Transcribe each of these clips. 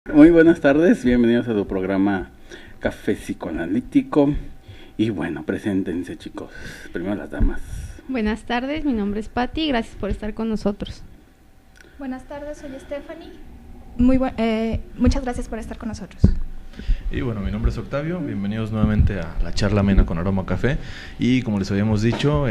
Muy buenas tardes, bienvenidos a tu programa Café Psicoanalítico. Y bueno, preséntense, chicos. Primero las damas. Buenas tardes, mi nombre es Patti, gracias por estar con nosotros. Buenas tardes, soy Stephanie. Muchas gracias por estar con nosotros. Y bueno, mi nombre es Octavio, bienvenidos nuevamente a la charla amena con aroma a café. Y como les habíamos dicho,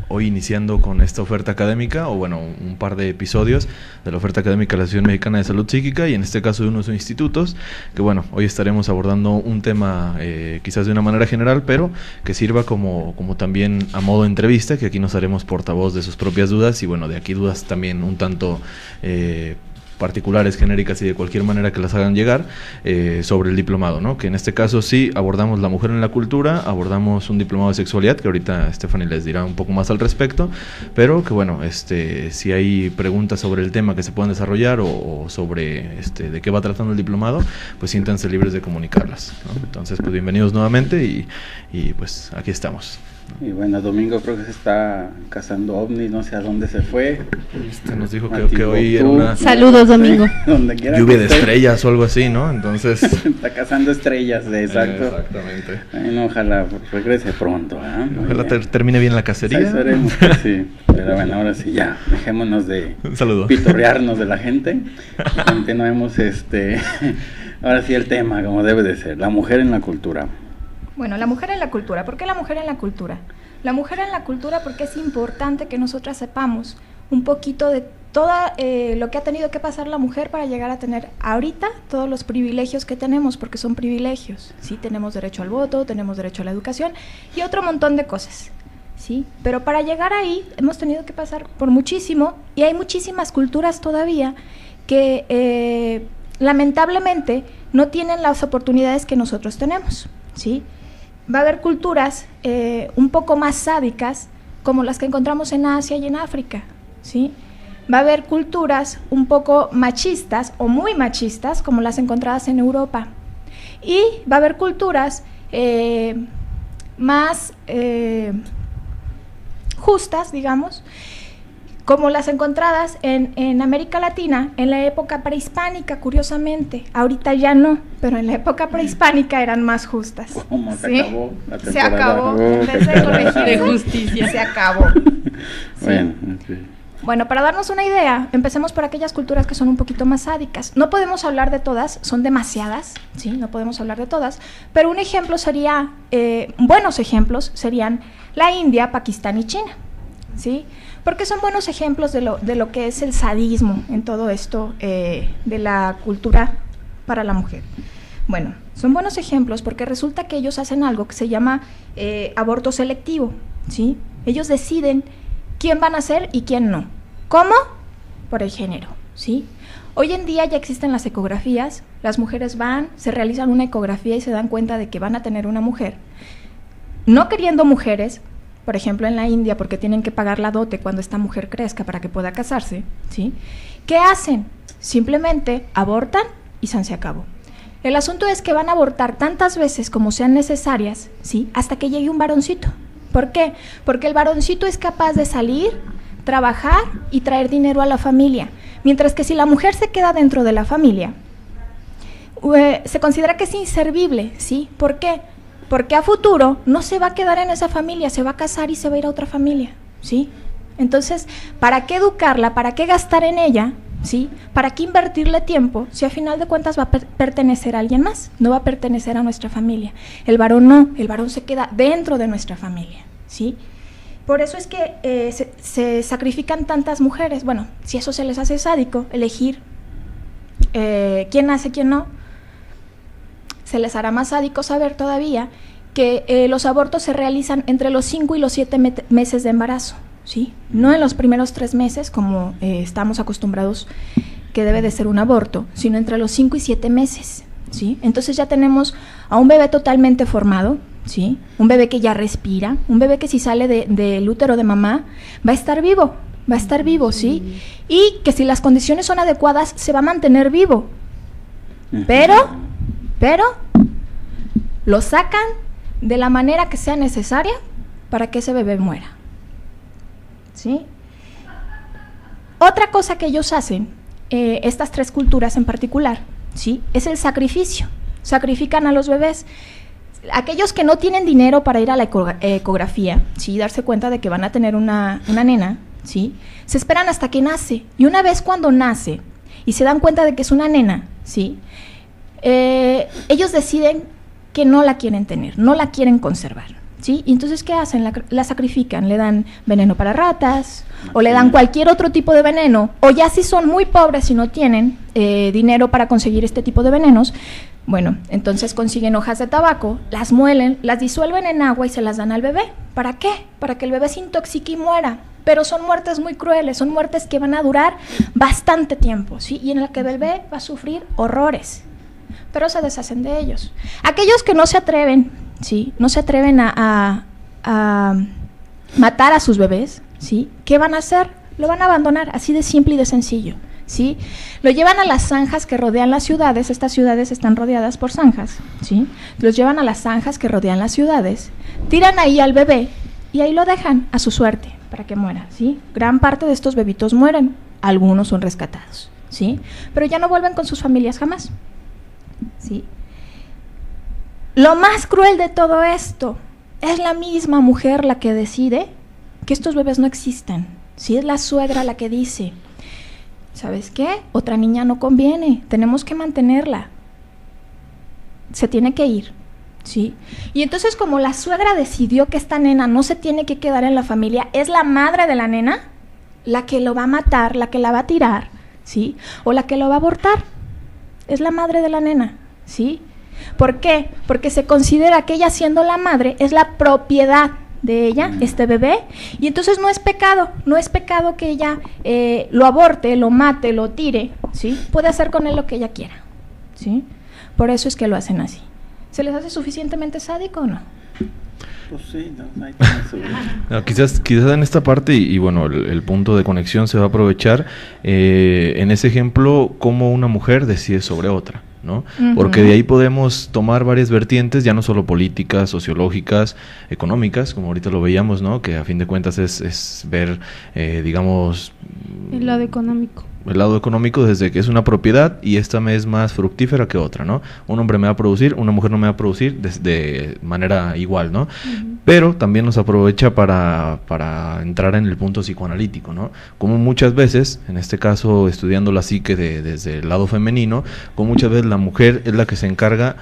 hoy iniciando con esta oferta académica, o bueno, un par de episodios de la oferta académica de la Asociación Mexicana de Salud Psíquica, y en este caso de unos institutos, que bueno, hoy estaremos abordando un tema quizás de una manera general, pero que sirva como también a modo de entrevista, que aquí nos haremos portavoz de sus propias dudas, y bueno, de aquí dudas también un tanto particulares, genéricas y de cualquier manera que las hagan llegar sobre el diplomado, ¿no? Que en este caso sí abordamos la mujer en la cultura, abordamos un diplomado de sexualidad, que ahorita Stephanie les dirá un poco más al respecto, pero que bueno, si hay preguntas sobre el tema que se puedan desarrollar o sobre de qué va tratando el diplomado, pues siéntanse libres de comunicarlas, ¿no? Entonces, pues bienvenidos nuevamente y pues aquí estamos. Y bueno, Domingo creo que se está cazando ovnis, no sé a dónde se fue. Nos dijo que hoy era una Saludos, Domingo. lluvia de estrellas o algo así, ¿no? Entonces está cazando estrellas, exacto. Exactamente. Bueno, ojalá regrese pronto, ¿eh? Ojalá termine bien la cacería. Esperemos que sí. Pero bueno, ahora sí ya, dejémonos de pitorrearnos de la gente. Y continuemos ahora sí el tema como debe de ser, la mujer en la cultura. Bueno, la mujer en la cultura. ¿Por qué la mujer en la cultura? La mujer en la cultura porque es importante que nosotras sepamos un poquito de todo lo que ha tenido que pasar la mujer para llegar a tener ahorita todos los privilegios que tenemos, porque son privilegios, ¿sí? Tenemos derecho al voto, tenemos derecho a la educación y otro montón de cosas, ¿sí? Pero para llegar ahí hemos tenido que pasar por muchísimo y hay muchísimas culturas todavía que lamentablemente no tienen las oportunidades que nosotros tenemos, ¿sí? Va a haber culturas un poco más sádicas, como las que encontramos en Asia y en África, ¿sí? Va a haber culturas un poco machistas o muy machistas, como las encontradas en Europa. Y va a haber culturas más justas, digamos, como las encontradas en América Latina, en la época prehispánica, curiosamente. Ahorita ya no, pero en la época prehispánica eran más justas. ¿Cómo se ¿sí? acabó la temporada? Se acabó, en vez de corregir de justicia. se acabó. ¿Sí? Bueno, sí. Bueno, para darnos una idea, empecemos por aquellas culturas que son un poquito más sádicas. No podemos hablar de todas, son demasiadas, ¿sí? No podemos hablar de todas, pero un ejemplo sería, buenos ejemplos serían la India, Pakistán y China, ¿sí? Porque son buenos ejemplos de lo que es el sadismo en todo esto de la cultura para la mujer. Bueno, son buenos ejemplos porque resulta que ellos hacen algo que se llama aborto selectivo, ¿sí? Ellos deciden quién van a hacer y quién no. ¿Cómo? Por el género, ¿sí? Hoy en día ya existen las ecografías, las mujeres van, se realizan una ecografía y se dan cuenta de que van a tener una mujer. No queriendo mujeres, por ejemplo en la India, porque tienen que pagar la dote cuando esta mujer crezca para que pueda casarse, ¿sí? ¿Qué hacen? Simplemente abortan y se acabó. El asunto es que van a abortar tantas veces como sean necesarias, ¿sí? Hasta que llegue un varoncito. ¿Por qué? Porque el varoncito es capaz de salir, trabajar y traer dinero a la familia, mientras que si la mujer se queda dentro de la familia, se considera que es inservible, ¿sí? ¿Por qué? Porque a futuro no se va a quedar en esa familia, se va a casar y se va a ir a otra familia, ¿sí? Entonces, ¿para qué educarla? ¿Para qué gastar en ella? ¿Sí? ¿Para qué invertirle tiempo si a final de cuentas va a pertenecer a alguien más? No va a pertenecer a nuestra familia. El varón no, el varón se queda dentro de nuestra familia, ¿sí? Por eso es que se sacrifican tantas mujeres. Bueno, si eso se les hace sádico, elegir quién hace, quién no, se les hará más sádico saber todavía que los abortos se realizan entre los 5 y los 7 meses de embarazo, ¿sí? No en los primeros 3 meses, como estamos acostumbrados que debe de ser un aborto, sino entre los 5 y 7 meses, ¿sí? Entonces ya tenemos a un bebé totalmente formado, ¿sí? Un bebé que ya respira, un bebé que si sale del útero de mamá va a estar vivo, ¿sí? Y que si las condiciones son adecuadas se va a mantener vivo, pero lo sacan de la manera que sea necesaria para que ese bebé muera, ¿sí? Otra cosa que ellos hacen, estas 3 culturas en particular, ¿sí? Es el sacrificio. Sacrifican a los bebés. Aquellos que no tienen dinero para ir a la ecografía, ¿sí? Darse cuenta de que van a tener una nena, ¿sí? Se esperan hasta que nace. Y una vez cuando nace y se dan cuenta de que es una nena, ¿sí? Ellos deciden que no la quieren tener, no la quieren conservar, ¿sí? Y entonces, ¿qué hacen? La sacrifican, le dan veneno para ratas, o le dan cualquier otro tipo de veneno, o ya si son muy pobres y no tienen dinero para conseguir este tipo de venenos, bueno, entonces consiguen hojas de tabaco, las muelen, las disuelven en agua y se las dan al bebé. ¿Para qué? Para que el bebé se intoxique y muera. Pero son muertes muy crueles, son muertes que van a durar bastante tiempo, ¿sí? Y en la que el bebé va a sufrir horrores, pero se deshacen de ellos. Aquellos que no se atreven, ¿sí? No se atreven a matar a sus bebés, ¿sí? ¿Qué van a hacer? Lo van a abandonar, así de simple y de sencillo, ¿sí? Lo llevan a las zanjas que rodean las ciudades. Estas ciudades están rodeadas por zanjas, ¿sí? Los llevan a las zanjas que rodean las ciudades, tiran ahí al bebé y ahí lo dejan a su suerte para que muera, ¿sí? Gran parte de estos bebitos mueren, algunos son rescatados, ¿sí? Pero ya no vuelven con sus familias jamás, ¿sí? Lo más cruel de todo esto es la misma mujer la que decide que estos bebés no existan, ¿sí? Es la suegra la que dice, ¿sabes qué? Otra niña no conviene, tenemos que mantenerla, se tiene que ir, ¿sí? Y entonces, como la suegra decidió que esta nena no se tiene que quedar en la familia, es la madre de la nena la que lo va a matar, la que la va a tirar, ¿sí? O la que lo va a abortar, es la madre de la nena, ¿sí? ¿Por qué? Porque se considera que ella, siendo la madre, es la propiedad de ella, este bebé, y entonces no es pecado que ella lo aborte, lo mate, lo tire, ¿sí? Puede hacer con él lo que ella quiera, ¿sí? Por eso es que lo hacen así. ¿Se les hace suficientemente sádico o no? Pues sí, no, hay que no, quizás en esta parte, y bueno, el punto de conexión se va a aprovechar en ese ejemplo, cómo una mujer decide sobre otra, ¿no? Uh-huh. Porque de ahí podemos tomar varias vertientes, ya no solo políticas, sociológicas, económicas, como ahorita lo veíamos, ¿no? Que a fin de cuentas es ver, digamos... El lado económico. El lado económico, desde que es una propiedad y esta me es más fructífera que otra, ¿no? Un hombre me va a producir, una mujer no me va a producir de manera igual, ¿no? Uh-huh. Pero también nos aprovecha para entrar en el punto psicoanalítico, ¿no? Como muchas veces, en este caso estudiando la psique desde el lado femenino, como muchas veces la mujer es la que se encarga,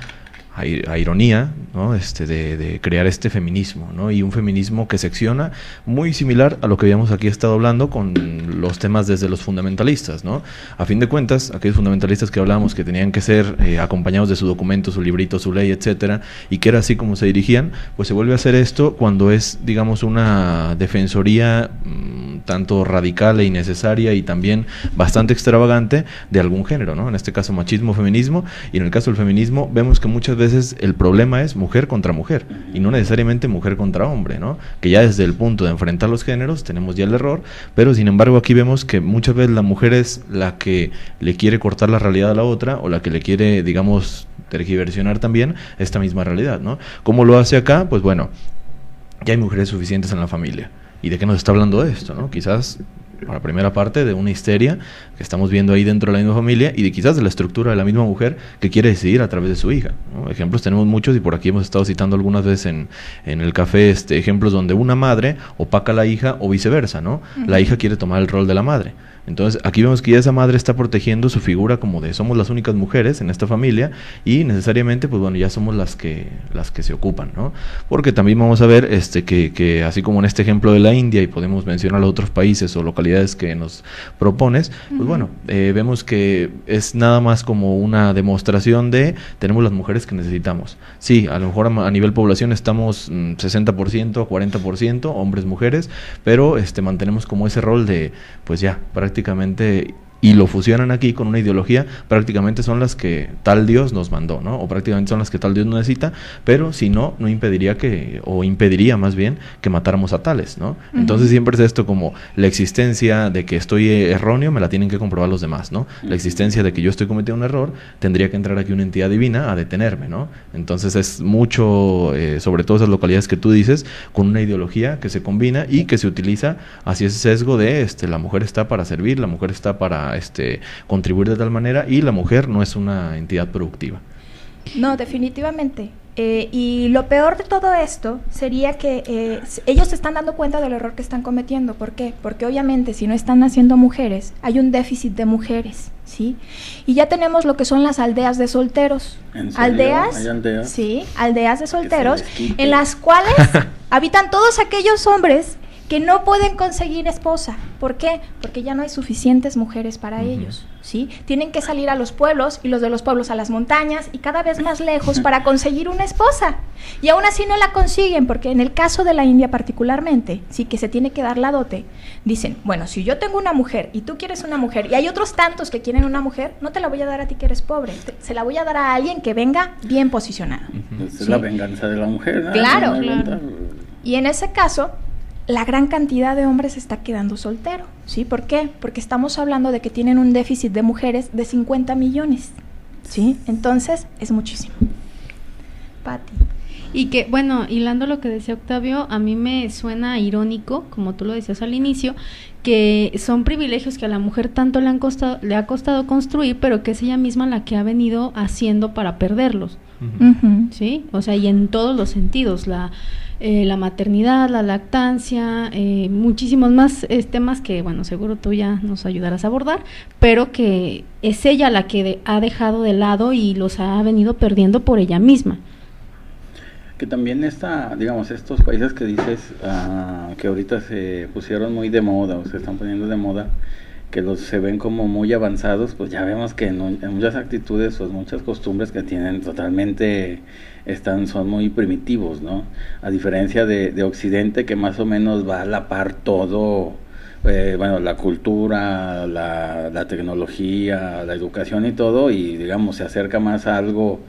a ironía, ¿no? De crear este feminismo, ¿no? Y un feminismo que secciona, muy similar a lo que habíamos aquí estado hablando con los temas desde los fundamentalistas, ¿no? A fin de cuentas, aquellos fundamentalistas que hablábamos que tenían que ser acompañados de su documento, su librito, su ley, etcétera, y que era así como se dirigían, pues se vuelve a hacer esto cuando es, digamos, una defensoría tanto radical e innecesaria y también bastante extravagante de algún género, ¿no? En este caso machismo, feminismo, y en el caso del feminismo vemos que muchas veces el problema es mujer contra mujer y no necesariamente mujer contra hombre, ¿no? Que ya desde el punto de enfrentar los géneros tenemos ya el error, pero sin embargo aquí vemos que muchas veces la mujer es la que le quiere cortar la realidad a la otra o la que le quiere, digamos, tergiversionar también esta misma realidad, ¿no? ¿Cómo lo hace acá? Pues bueno, ya hay mujeres suficientes en la familia. ¿Y de qué nos está hablando esto, no? Quizás para la primera parte de una histeria que estamos viendo ahí dentro de la misma familia y de quizás de la estructura de la misma mujer que quiere decidir a través de su hija, ¿no? Ejemplos tenemos muchos y por aquí hemos estado citando algunas veces en el café ejemplos donde una madre opaca a la hija o viceversa, ¿no? Uh-huh. La hija quiere tomar el rol de la madre. Entonces aquí vemos que ya esa madre está protegiendo su figura como de somos las únicas mujeres en esta familia y necesariamente pues bueno ya somos las que se ocupan, ¿no? Porque también vamos a ver que así como en este ejemplo de la India y podemos mencionar a otros países o localidades que nos propones, pues uh-huh. Bueno, vemos que es nada más como una demostración tenemos las mujeres que necesitamos. Sí, a lo mejor a nivel población estamos 60%, 40%, hombres, mujeres, pero mantenemos como ese rol de pues ya prácticamente, y lo fusionan aquí con una ideología, prácticamente son las que tal Dios nos mandó, ¿no? O prácticamente son las que tal Dios no necesita, pero si no impediría más bien que matáramos a tales, ¿no? Uh-huh. Entonces siempre es esto como la existencia de que estoy erróneo, me la tienen que comprobar los demás, ¿no? Uh-huh. La existencia de que yo estoy cometiendo un error, tendría que entrar aquí una entidad divina a detenerme, ¿no? Entonces es mucho, sobre todo esas localidades que tú dices, con una ideología que se combina y que se utiliza hacia ese sesgo de la mujer está para servir, la mujer está para contribuir de tal manera, y la mujer no es una entidad productiva. No, definitivamente. Y lo peor de todo esto sería que ellos se están dando cuenta del error que están cometiendo. ¿Por qué? Porque obviamente si no están naciendo mujeres, hay un déficit de mujeres, ¿sí? Y ya tenemos lo que son las aldeas de solteros. ¿En serio? ¿Hay aldeas? Sí, aldeas de solteros, en las cuales habitan todos aquellos hombres que no pueden conseguir esposa. ¿Por qué? Porque ya no hay suficientes mujeres para ellos, ¿sí? Tienen que salir a los pueblos, y los de los pueblos a las montañas, y cada vez más lejos para conseguir una esposa. Y aún así no la consiguen, porque en el caso de la India particularmente, sí, que se tiene que dar la dote, dicen, bueno, si yo tengo una mujer y tú quieres una mujer, y hay otros tantos que quieren una mujer, no te la voy a dar a ti que eres pobre, se la voy a dar a alguien que venga bien posicionado. Es ¿sí? La venganza de la mujer, ¿no? Claro, claro. Y en ese caso, la gran cantidad de hombres está quedando soltero, ¿sí? ¿Por qué? Porque estamos hablando de que tienen un déficit de mujeres de 50 millones, ¿sí? Entonces, es muchísimo. Pati. Y que, bueno, hilando lo que decía Octavio, a mí me suena irónico, como tú lo decías al inicio, que son privilegios que a la mujer tanto le ha costado construir, pero que es ella misma la que ha venido haciendo para perderlos, ¿sí? O sea, y en todos los sentidos, la maternidad, la lactancia, muchísimos más temas que, bueno, seguro tú ya nos ayudarás a abordar, pero que es ella la que ha dejado de lado y los ha venido perdiendo por ella misma. Que también digamos, estos países que dices, que ahorita se pusieron muy de moda, o se están poniendo de moda, que se ven como muy avanzados, pues ya vemos que en muchas actitudes, pues muchas costumbres que tienen totalmente, son muy primitivos, ¿no? A diferencia de Occidente, que más o menos va a la par todo, bueno, la cultura, la tecnología, la educación y todo, y digamos, se acerca más a algo,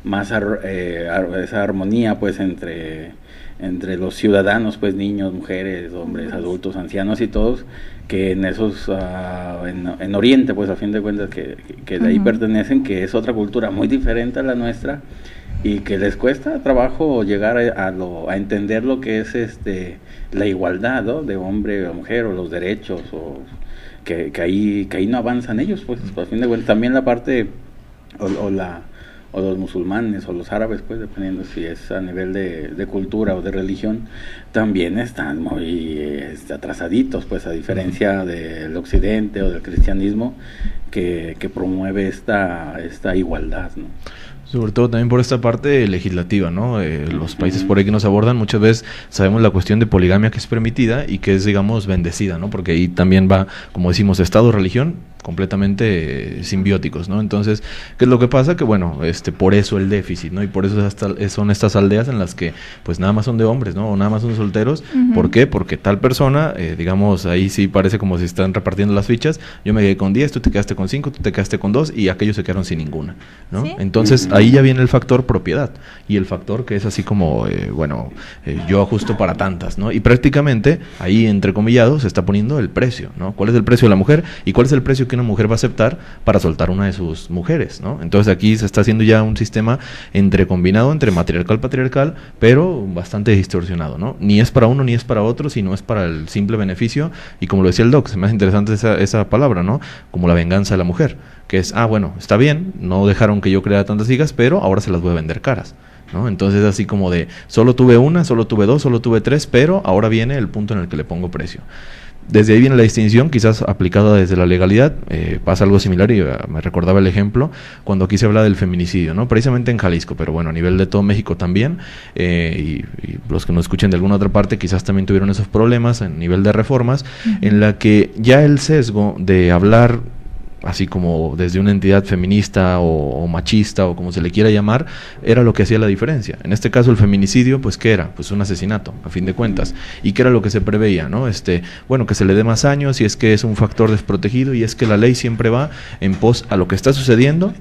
más esa armonía, pues, entre los ciudadanos, pues, niños, mujeres, hombres, adultos, ancianos y todos, que en esos, en Oriente, pues, a fin de cuentas, que de ahí pertenecen, que es otra cultura muy diferente a la nuestra, y que les cuesta trabajo llegar a entender lo que es la igualdad, ¿no? De hombre a mujer, o los derechos, o que ahí no avanzan ellos, pues, a fin de cuentas. También la parte, o los musulmanes o los árabes, pues, dependiendo si es a nivel de cultura o de religión, también están muy atrasaditos, pues, a diferencia del occidente o del cristianismo, que promueve esta igualdad, ¿no? Sobre todo también por esta parte legislativa, ¿no? Los países por ahí que nos abordan, muchas veces sabemos la cuestión de poligamia que es permitida y que es, digamos, bendecida, ¿no? Porque ahí también va, como decimos, Estado, religión, completamente simbióticos, ¿no? Entonces, ¿qué es lo que pasa? Que bueno, por eso el déficit, ¿no? Y por eso son estas aldeas en las que pues nada más son de hombres, ¿no? O nada más son solteros. ¿Por qué? Porque tal persona, digamos, ahí sí parece como si están repartiendo las fichas. Yo me quedé con 10, tú te quedaste con 5, tú te quedaste con 2 y aquellos se quedaron sin ninguna, ¿no? ¿Sí? Entonces, ahí ya viene el factor propiedad y el factor que es así como, yo ajusto para tantas, ¿no? Y prácticamente ahí, entrecomillado, se está poniendo el precio, ¿no? ¿Cuál es el precio de la mujer y cuál es el precio que una mujer va a aceptar para soltar una de sus mujeres, ¿no? Entonces aquí se está haciendo ya un sistema combinado entre patriarcal, pero bastante distorsionado, ¿no? Ni es para uno ni es para otro, sino es para el simple beneficio, y como lo decía el doc, se me hace interesante esa palabra, ¿no? Como la venganza de la mujer, que es, bueno, está bien, no dejaron que yo creara tantas hijas, pero ahora se las voy a vender caras, ¿no? Entonces así como de, solo tuve una, solo tuve 2, solo tuve 3, pero ahora viene el punto en el que le pongo precio. Desde ahí viene la distinción, quizás aplicada desde la legalidad. Pasa algo similar, y me recordaba el ejemplo cuando aquí se habla del feminicidio, ¿no? Precisamente en Jalisco, pero bueno, a nivel de todo México también, y los que nos escuchen de alguna otra parte quizás también tuvieron esos problemas a nivel de reformas, en la que ya el sesgo de hablar así como desde una entidad feminista o machista o como se le quiera llamar, era lo que hacía la diferencia. En este caso el feminicidio, pues ¿qué era? Pues un asesinato, a fin de cuentas. ¿Y qué era lo que se preveía, no? Bueno, que se le dé más años, y es que es un factor desprotegido, y es que la ley siempre va en pos a lo que está sucediendo,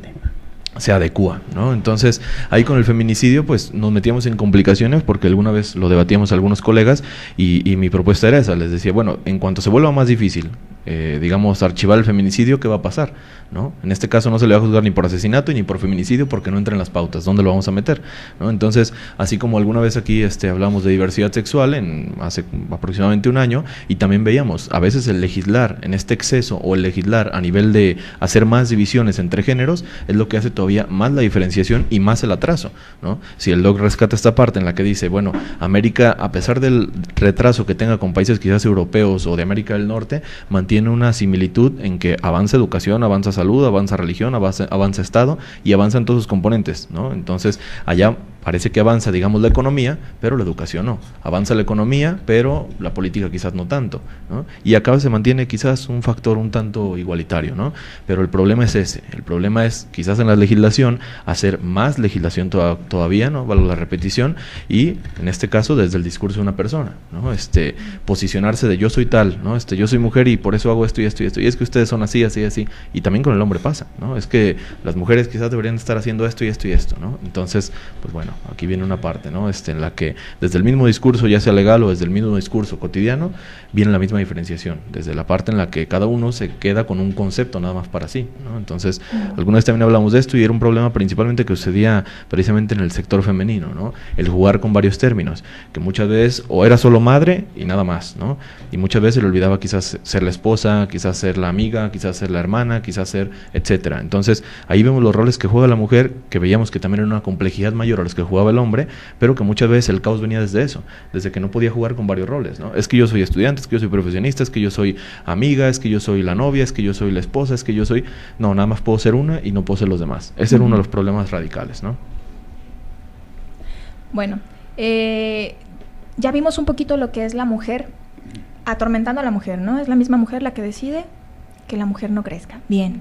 se adecúa, ¿no? Entonces, ahí con el feminicidio, pues nos metíamos en complicaciones, porque alguna vez lo debatíamos algunos colegas, y mi propuesta era esa, les decía, bueno, en cuanto se vuelva más difícil digamos, archivar el feminicidio, ¿qué va a pasar? ¿No? En este caso no se le va a juzgar ni por asesinato ni por feminicidio porque no entra en las pautas. ¿Dónde lo vamos a meter? ¿No? Entonces, así como alguna vez aquí hablamos de diversidad sexual hace aproximadamente un año, y también veíamos, a veces el legislar en este exceso o el legislar a nivel de hacer más divisiones entre géneros es lo que hace todavía más la diferenciación y más el atraso, ¿no? Si el doc rescata esta parte en la que dice, bueno, América, a pesar del retraso que tenga con países quizás europeos o de América del Norte, mantiene una similitud en que avanza educación, avanza salud, avanza religión, avanza Estado y avanza en todos sus componentes, ¿no? Entonces, allá parece que avanza, digamos, la economía, pero la educación no. Avanza la economía, pero la política quizás no tanto, ¿no? Y acá se mantiene quizás un factor un tanto igualitario, ¿no? Pero el problema es ese. El problema es, quizás en la legislación, hacer más legislación todavía, ¿no? Valga la repetición, y en este caso desde el discurso de una persona, ¿no? Posicionarse de yo soy tal, ¿no? Yo soy mujer y por eso hago esto y esto y esto. Y es que ustedes son así, así, así. Y también con el hombre pasa, ¿no? Es que las mujeres quizás deberían estar haciendo esto y esto y esto, ¿no? Entonces, pues bueno, aquí viene una parte, ¿no? En la que desde el mismo discurso, ya sea legal o desde el mismo discurso cotidiano, viene la misma diferenciación, desde la parte en la que cada uno se queda con un concepto nada más para sí, ¿no? Entonces, alguna vez también hablamos de esto y era un problema principalmente que sucedía precisamente en el sector femenino, ¿no? El jugar con varios términos, que muchas veces o era solo madre y nada más, ¿no? Y muchas veces se le olvidaba quizás ser la esposa, quizás ser la amiga, quizás ser la hermana, quizás ser, etcétera. Entonces, ahí vemos los roles que juega la mujer, que veíamos que también era una complejidad mayor a los que jugaba el hombre, pero que muchas veces el caos venía desde eso, desde que no podía jugar con varios roles, ¿no? Es que yo soy estudiante, es que yo soy profesionista, es que yo soy amiga, es que yo soy la novia, es que yo soy la esposa, es que yo soy... No, nada más puedo ser una y no puedo ser los demás. Ese era uno de los problemas radicales, ¿no? Bueno, ya vimos un poquito lo que es la mujer, atormentando a la mujer, ¿no? Es la misma mujer la que decide que la mujer no crezca. Bien.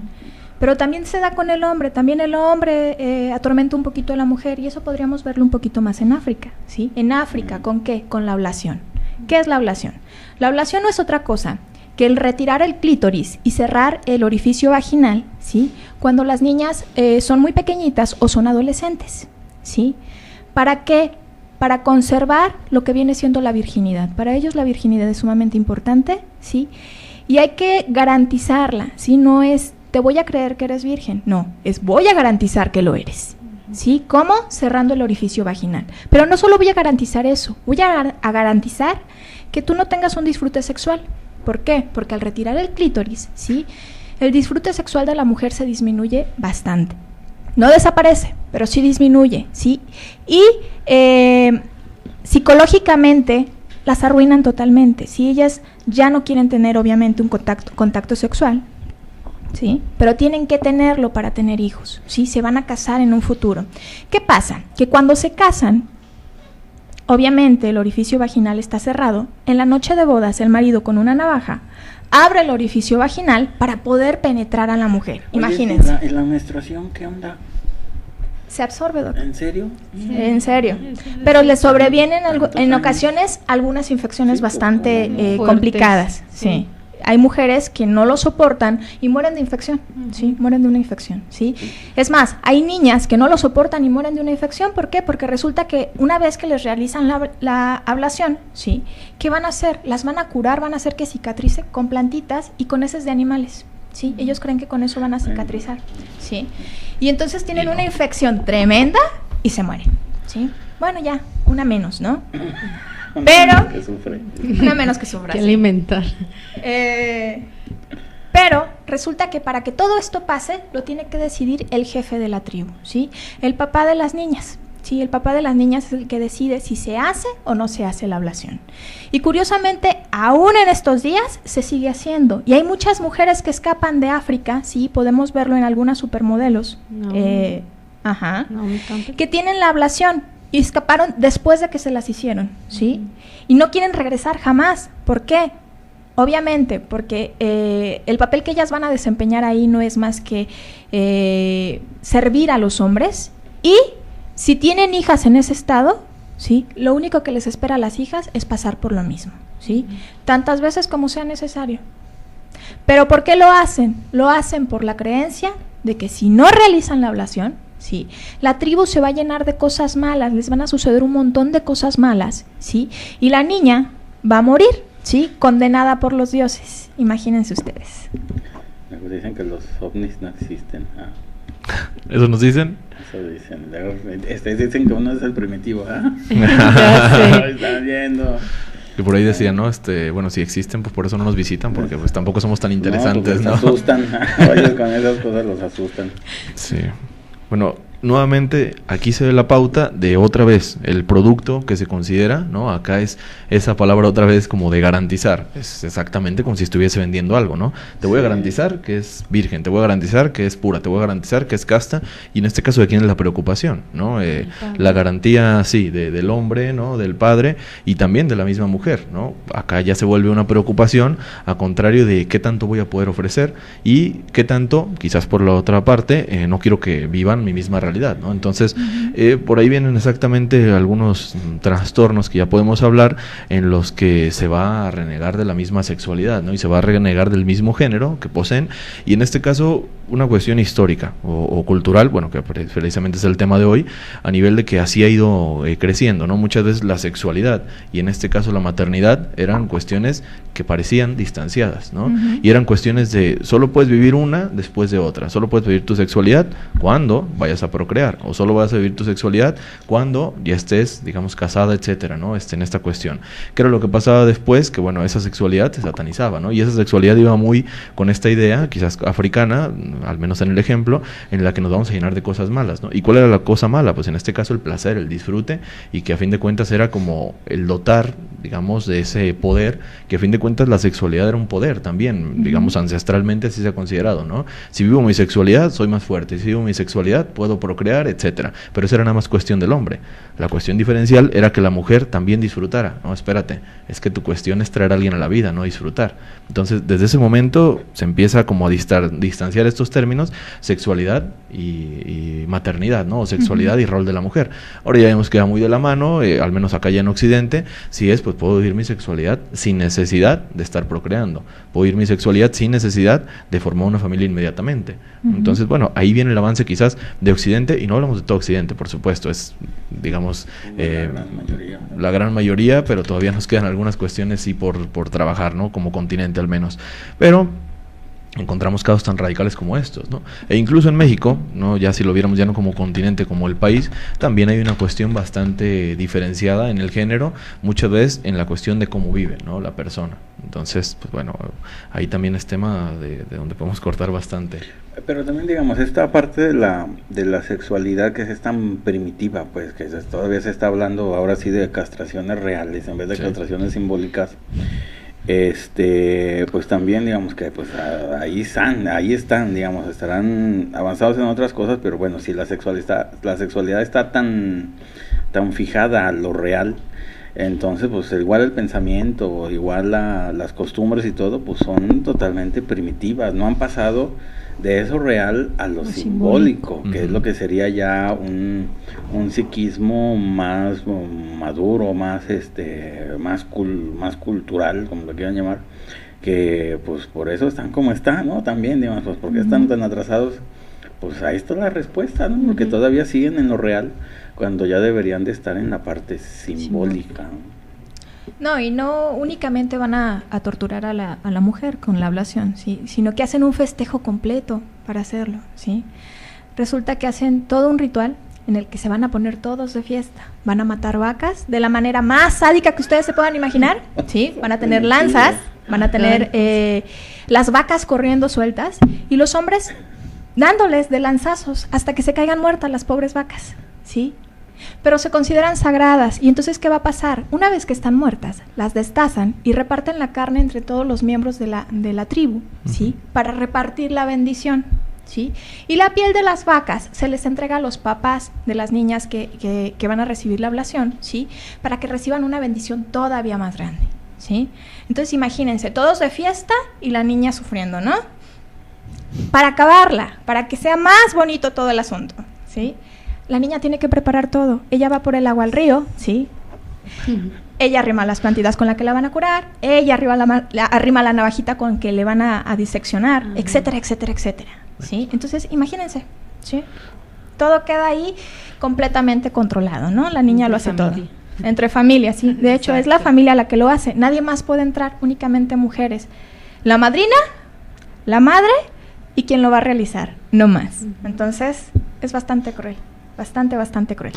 Pero también se da con el hombre, también el hombre atormenta un poquito a la mujer y eso podríamos verlo un poquito más en África, ¿sí? En África, ¿con qué? Con la ablación. ¿Qué es la ablación? La ablación no es otra cosa que el retirar el clítoris y cerrar el orificio vaginal, ¿sí? Cuando las niñas son muy pequeñitas o son adolescentes, ¿sí? ¿Para qué? Para conservar lo que viene siendo la virginidad. Para ellos la virginidad es sumamente importante, ¿sí? Y hay que garantizarla, ¿sí? No es te voy a creer que eres virgen, no, es voy a garantizar que lo eres, ¿sí? ¿Cómo? Cerrando el orificio vaginal. Pero no solo voy a garantizar eso, voy a garantizar que tú no tengas un disfrute sexual. ¿Por qué? Porque al retirar el clítoris, ¿sí? El disfrute sexual de la mujer se disminuye bastante. No desaparece, pero sí disminuye, ¿sí? Y psicológicamente las arruinan totalmente. Si ellas ya no quieren tener, obviamente, un contacto sexual, ¿sí? Pero tienen que tenerlo para tener hijos, ¿sí? Se van a casar en un futuro. ¿Qué pasa? Que cuando se casan, obviamente el orificio vaginal está cerrado. En la noche de bodas, el marido con una navaja abre el orificio vaginal para poder penetrar a la mujer. Oye, Imagínense. ¿y la menstruación qué onda? Se absorbe, doctor. ¿En serio? Sí. En serio. Pero le sobrevienen en ocasiones algunas infecciones bastante complicadas. Sí. Hay mujeres que no lo soportan y mueren de infección, ¿sí? Mueren de una infección, ¿sí? Es más, hay niñas que no lo soportan y mueren de una infección. ¿Por qué? Porque resulta que una vez que les realizan la ablación, ¿sí? ¿Qué van a hacer? Las van a curar, van a hacer que cicatrice con plantitas y con heces de animales, ¿sí? Ellos creen que con eso van a cicatrizar, ¿sí? Y entonces tienen una infección tremenda y se mueren, ¿sí? Bueno, ya, una menos, ¿no? Pero una menos que sufra. Que alimentar. Pero resulta que para que todo esto pase, lo tiene que decidir el jefe de la tribu, ¿sí? El papá de las niñas, ¿sí? El papá de las niñas es el que decide si se hace o no se hace la ablación. Y curiosamente, aún en estos días se sigue haciendo. Y hay muchas mujeres que escapan de África, sí, podemos verlo en algunas supermodelos, No, que tienen la ablación. Y escaparon después de que se las hicieron, ¿sí? Y no quieren regresar jamás. ¿Por qué? Obviamente, porque el papel que ellas van a desempeñar ahí no es más que servir a los hombres. Y si tienen hijas en ese estado, ¿sí? Lo único que les espera a las hijas es pasar por lo mismo, ¿sí? Tantas veces como sea necesario. ¿Pero por qué lo hacen? Lo hacen por la creencia de que si no realizan la ablación, sí, la tribu se va a llenar de cosas malas, les van a suceder un montón de cosas malas, ¿sí? Y la niña va a morir, ¿sí? Condenada por los dioses. Imagínense ustedes. Dicen que los ovnis no existen. ¿Eso nos dicen? Eso dicen. Dicen que uno es el primitivo. Ya sé. Están viendo. Que por ahí decían, ¿no? Bueno, si existen, pues por eso no nos visitan, porque pues tampoco somos tan interesantes, ¿no? Los asustan. Ellos con esas cosas los asustan. Sí. Bueno, nuevamente aquí se ve la pauta de otra vez el producto que se considera, ¿no? Acá es esa palabra otra vez como de garantizar. Es exactamente como si estuviese vendiendo algo, ¿no? Te voy a garantizar que es virgen, te voy a garantizar que es pura, te voy a garantizar que es casta. Y en este caso, ¿de quién es la preocupación, no? La garantía, sí, del hombre, ¿no? Del padre y también de la misma mujer, ¿no? Acá ya se vuelve una preocupación a contrario de qué tanto voy a poder ofrecer y qué tanto, quizás por la otra parte, no quiero que vivan mi misma realidad, ¿no? Entonces, por ahí vienen exactamente algunos trastornos que ya podemos hablar en los que se va a renegar de la misma sexualidad, ¿no? Y se va a renegar del mismo género que poseen, y en este caso una cuestión histórica o cultural, bueno, que precisamente es el tema de hoy, a nivel de que así ha ido creciendo, ¿no? Muchas veces la sexualidad y en este caso la maternidad eran cuestiones que parecían distanciadas, ¿no? Y eran cuestiones de solo puedes vivir una después de otra, solo puedes vivir tu sexualidad cuando vayas a procrear, o solo vas a vivir tu sexualidad cuando ya estés, digamos, casada, etcétera, ¿no? En esta cuestión. ¿Qué era lo que pasaba después? Que bueno, esa sexualidad se satanizaba, ¿no? Y esa sexualidad iba muy con esta idea, quizás africana, al menos en el ejemplo, en la que nos vamos a llenar de cosas malas, ¿no? ¿Y cuál era la cosa mala? Pues en este caso el placer, el disfrute, y que a fin de cuentas era como el dotar, digamos, de ese poder, que a fin de cuentas la sexualidad era un poder también, digamos, ancestralmente así se ha considerado, ¿no? Si vivo mi sexualidad, soy más fuerte, si vivo mi sexualidad, puedo procrear, etcétera. Pero eso era nada más cuestión del hombre. La cuestión diferencial era que la mujer también disfrutara. No, espérate, es que tu cuestión es traer a alguien a la vida, no disfrutar. Entonces, desde ese momento se empieza como a distanciar estos términos, sexualidad y maternidad, ¿no? O sexualidad y rol de la mujer. Ahora ya hemos quedado muy de la mano, al menos acá ya en Occidente, si es, pues puedo vivir mi sexualidad sin necesidad de estar procreando. Puedo vivir mi sexualidad sin necesidad de formar una familia inmediatamente. Entonces, bueno, ahí viene el avance quizás de Occidente, y no hablamos de todo Occidente, por supuesto, es, digamos, la gran mayoría, pero todavía nos quedan algunas cuestiones sí por trabajar, ¿no? Como continente al menos. Pero encontramos casos tan radicales como estos, ¿no? E incluso en México, ¿no? Ya si lo viéramos ya no como continente, como el país, también hay una cuestión bastante diferenciada en el género, muchas veces en la cuestión de cómo vive, ¿no? La persona. Entonces, pues bueno, ahí también es tema de donde podemos cortar bastante. Pero también, digamos, esta parte de la sexualidad que es tan primitiva, pues que todavía se está hablando ahora sí de castraciones reales en vez de castraciones simbólicas. Pues también digamos que pues ahí están, digamos, estarán avanzados en otras cosas, pero bueno, si la sexualidad está tan fijada a lo real, entonces pues igual el pensamiento, igual las costumbres y todo, pues son totalmente primitivas, no han pasado de eso real a lo simbólico, que es lo que sería ya un psiquismo más maduro, más cultural, como lo quieran llamar, que pues por eso están como están, ¿no? También, digamos, pues porque están tan atrasados, pues ahí está la respuesta, ¿no? Porque todavía siguen en lo real, cuando ya deberían de estar en la parte simbólica, ¿no? No, y no únicamente van a torturar a la mujer con la ablación, ¿sí? Sino que hacen un festejo completo para hacerlo, ¿sí? Resulta que hacen todo un ritual en el que se van a poner todos de fiesta. Van a matar vacas de la manera más sádica que ustedes se puedan imaginar, ¿sí? Van a tener lanzas, van a tener las vacas corriendo sueltas y los hombres dándoles de lanzazos hasta que se caigan muertas las pobres vacas, ¿sí? Pero se consideran sagradas, y entonces ¿qué va a pasar? Una vez que están muertas, las destazan y reparten la carne entre todos los miembros de la tribu, ¿sí? Para repartir la bendición, ¿sí? Y la piel de las vacas se les entrega a los papás de las niñas que van a recibir la ablación, ¿sí? Para que reciban una bendición todavía más grande, ¿sí? Entonces imagínense, todos de fiesta y la niña sufriendo, ¿no? Para acabarla, para que sea más bonito todo el asunto, ¿sí? La niña tiene que preparar todo. Ella va por el agua al río, ¿sí? Ella arrima las plantitas con la que la van a curar, ella arrima la navajita con que le van a diseccionar, etcétera, etcétera, etcétera, ¿sí? Entonces, imagínense, ¿sí? Todo queda ahí completamente controlado, ¿no? La niña lo hace todo. Entre familias, sí. De hecho, es la familia la que lo hace. Nadie más puede entrar, únicamente mujeres. La madrina, la madre y quien lo va a realizar, no más. Entonces, es bastante cruel. Bastante cruel,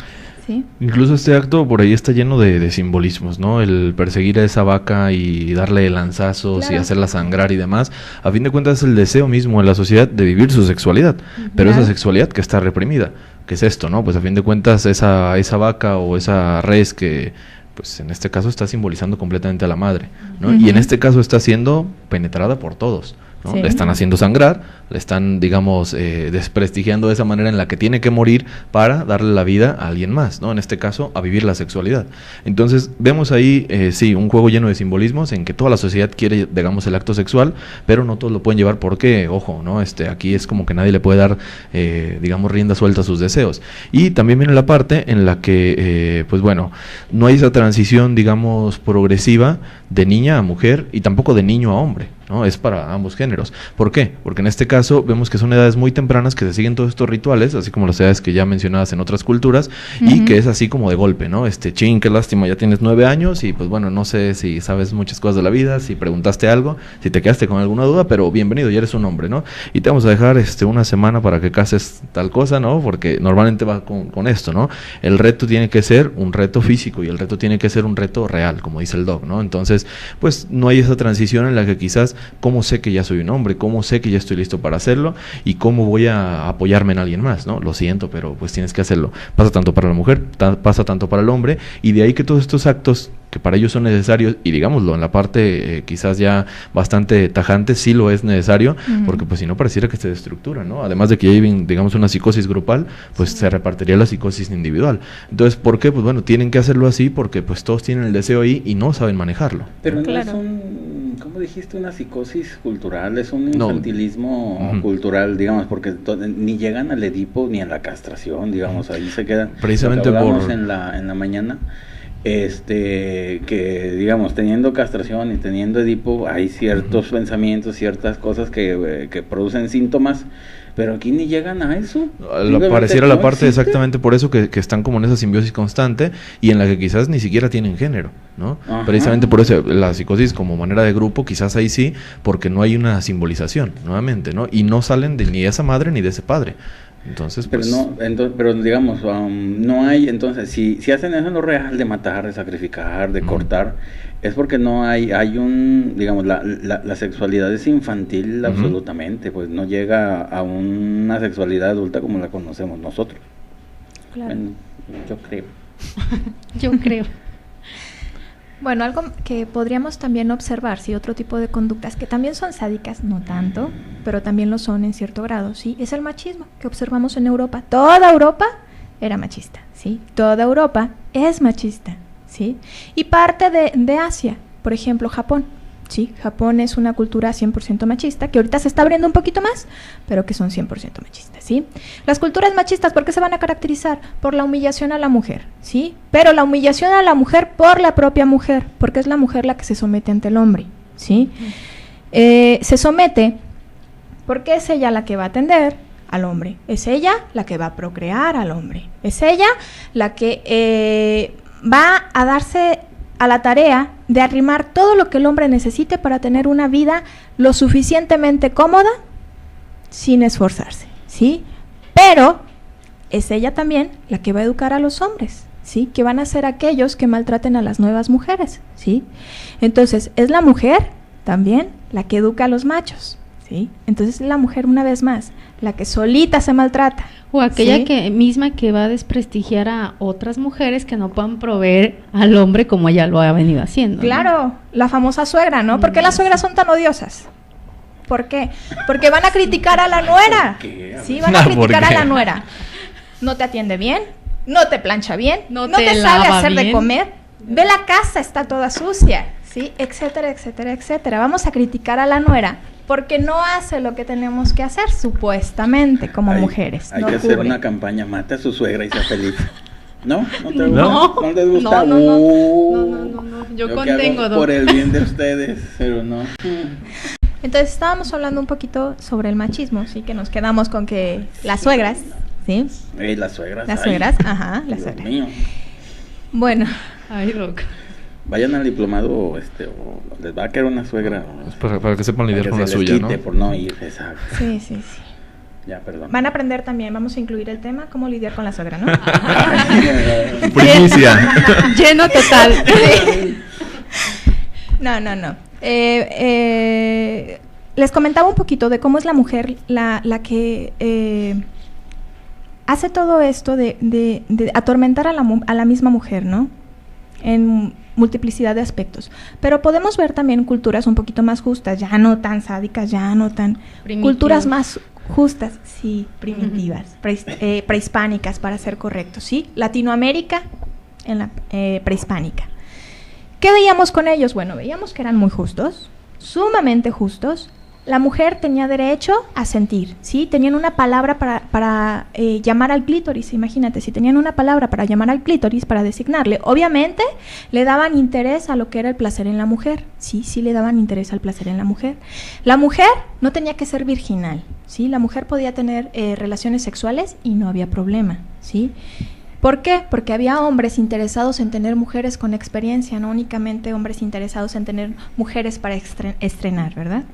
¿sí? Incluso este acto por ahí está lleno de simbolismos, ¿no? El perseguir a esa vaca y darle lanzazos, claro, y hacerla sangrar y demás. A fin de cuentas es el deseo mismo de la sociedad de vivir su sexualidad, pero esa sexualidad que está reprimida. ¿Qué es esto, no? Pues a fin de cuentas esa vaca o esa res que, pues en este caso está simbolizando completamente a la madre, ¿no? Y en este caso está siendo penetrada por todos, ¿no? Sí. Le están haciendo sangrar, le están, digamos, desprestigiando de esa manera en la que tiene que morir para darle la vida a alguien más, ¿no? En este caso, a vivir la sexualidad. Entonces, vemos ahí, sí, un juego lleno de simbolismos en que toda la sociedad quiere, digamos, el acto sexual, pero no todos lo pueden llevar porque, ojo, ¿no? Aquí es como que nadie le puede dar, digamos, rienda suelta a sus deseos. Y también viene la parte en la que, pues bueno, no hay esa transición, digamos, progresiva de niña a mujer y tampoco de niño a hombre, ¿no? Es para ambos géneros. ¿Por qué? Porque en este caso vemos que son edades muy tempranas que se siguen todos estos rituales, así como las edades que ya mencionadas en otras culturas, y que es así como de golpe, ¿no? Chin, qué lástima, ya tienes 9 años y pues bueno, no sé si sabes muchas cosas de la vida, si preguntaste algo, si te quedaste con alguna duda, pero bienvenido, ya eres un hombre, ¿no? Y te vamos a dejar una semana para que cases tal cosa, ¿no? Porque normalmente va con esto, ¿no? El reto tiene que ser un reto físico y el reto tiene que ser un reto real, como dice el doc, ¿no? Entonces, pues no hay esa transición en la que quizás, ¿cómo sé que ya soy un hombre? ¿Cómo sé que ya estoy listo para hacerlo? ¿Y cómo voy a apoyarme en alguien más? ¿No? Lo siento, pero pues tienes que hacerlo. Pasa tanto para la mujer, pasa tanto para el hombre, y de ahí que todos estos actos que para ellos son necesarios, y digámoslo, en la parte quizás ya bastante tajante, sí lo es necesario, porque pues si no pareciera que se destructura, ¿no? Además de que ya hay, digamos, una psicosis grupal, pues se repartiría la psicosis individual. Entonces, ¿por qué? Pues bueno, tienen que hacerlo así porque pues todos tienen el deseo ahí y no saben manejarlo. Pero no es ¿cómo dijiste? Una psicosis cultural, es un infantilismo cultural, digamos, porque ni llegan al Edipo ni a la castración, digamos, ahí se quedan. Precisamente por... en la mañana, que digamos, teniendo castración y teniendo Edipo, hay ciertos pensamientos, ciertas cosas que producen síntomas, pero aquí ni llegan a eso. Pareciera la parte exactamente por eso que están como en esa simbiosis constante y en la que quizás ni siquiera tienen género, ¿no? Ajá. Precisamente por eso la psicosis como manera de grupo, quizás ahí sí, porque no hay una simbolización, nuevamente, ¿no? Y no salen ni de esa madre ni de ese padre. Entonces, pues... pero digamos, no hay, entonces, si hacen eso en lo real, de matar, de sacrificar, de cortar, es porque no hay digamos, la sexualidad es infantil absolutamente, pues no llega a una sexualidad adulta como la conocemos nosotros. Claro. Bueno, yo creo. Yo creo. Bueno, algo que podríamos también observar, sí, otro tipo de conductas que también son sádicas, no tanto, pero también lo son en cierto grado, sí, es el machismo que observamos en Europa. Toda Europa era machista, sí, toda Europa es machista, sí, y parte de Asia, por ejemplo, Japón. Sí, Japón es una cultura 100% machista, que ahorita se está abriendo un poquito más, pero que son 100% machistas, ¿sí? Las culturas machistas, ¿por qué se van a caracterizar? Por la humillación a la mujer, ¿sí? Pero la humillación a la mujer por la propia mujer, porque es la mujer la que se somete ante el hombre, ¿sí? Se somete porque es ella la que va a atender al hombre, es ella la que va a procrear al hombre, es ella la que va a darse a la tarea de arrimar todo lo que el hombre necesite para tener una vida lo suficientemente cómoda sin esforzarse, ¿sí? Pero es ella también la que va a educar a los hombres, ¿sí? Que van a ser aquellos que maltraten a las nuevas mujeres, ¿sí? Entonces, es la mujer también la que educa a los machos, ¿sí? Entonces, es la mujer, una vez más, la que solita se maltrata. O aquella ¿sí? misma que va a desprestigiar a otras mujeres que no puedan proveer al hombre como ella lo ha venido haciendo. Claro, ¿no? La famosa suegra, ¿no? ¿Por qué las suegras son tan odiosas? ¿Por qué? Porque van a criticar a la nuera. Sí, van a criticar a la nuera. No te atiende bien, no te plancha bien, no te sabe hacer bien de comer, ve la casa, está toda sucia, ¿sí? Etcétera, etcétera, etcétera. Vamos a criticar a la nuera porque no hace lo que tenemos que hacer, supuestamente, como mujeres. Hay no que cubre. hacer una campaña, mate a su suegra y sea feliz. ¿No? ¿No te gusta? No. ¿No les gusta? No. Yo contengo, Doc. Por el bien de ustedes, pero no. Entonces estábamos hablando un poquito sobre el machismo, sí, que nos quedamos con que las suegras, ¿sí? Las suegras. Las suegras, ajá, las Dios suegras. mío. Bueno. Ay, Doc. Vayan al diplomado o les va a caer una suegra. Para que sepan lidiar que con se la les suya, quite ¿no? por no ir, exacto. Sí. Ya, perdón. Van a aprender también, vamos a incluir el tema, cómo lidiar con la suegra, ¿no? Primicia. Lleno total. No. Les comentaba un poquito de cómo es la mujer la que hace todo esto de atormentar a la misma mujer, ¿no? En multiplicidad de aspectos. Pero podemos ver también culturas un poquito más justas, ya no tan sádicas, ya no tan... Culturas más justas, sí, primitivas, prehispánicas, para ser correctos, ¿sí? Latinoamérica en la prehispánica. ¿Qué veíamos con ellos? Bueno, veíamos que eran muy justos, sumamente justos. La mujer tenía derecho a sentir, ¿sí? Tenían una palabra para llamar al clítoris, imagínate, si tenían una palabra para llamar al clítoris, para designarle, obviamente le daban interés a lo que era el placer en la mujer, sí le daban interés al placer en la mujer. La mujer no tenía que ser virginal, ¿sí? La mujer podía tener relaciones sexuales y no había problema, ¿sí? ¿Por qué? Porque había hombres interesados en tener mujeres con experiencia, no únicamente hombres interesados en tener mujeres para estrenar, ¿verdad?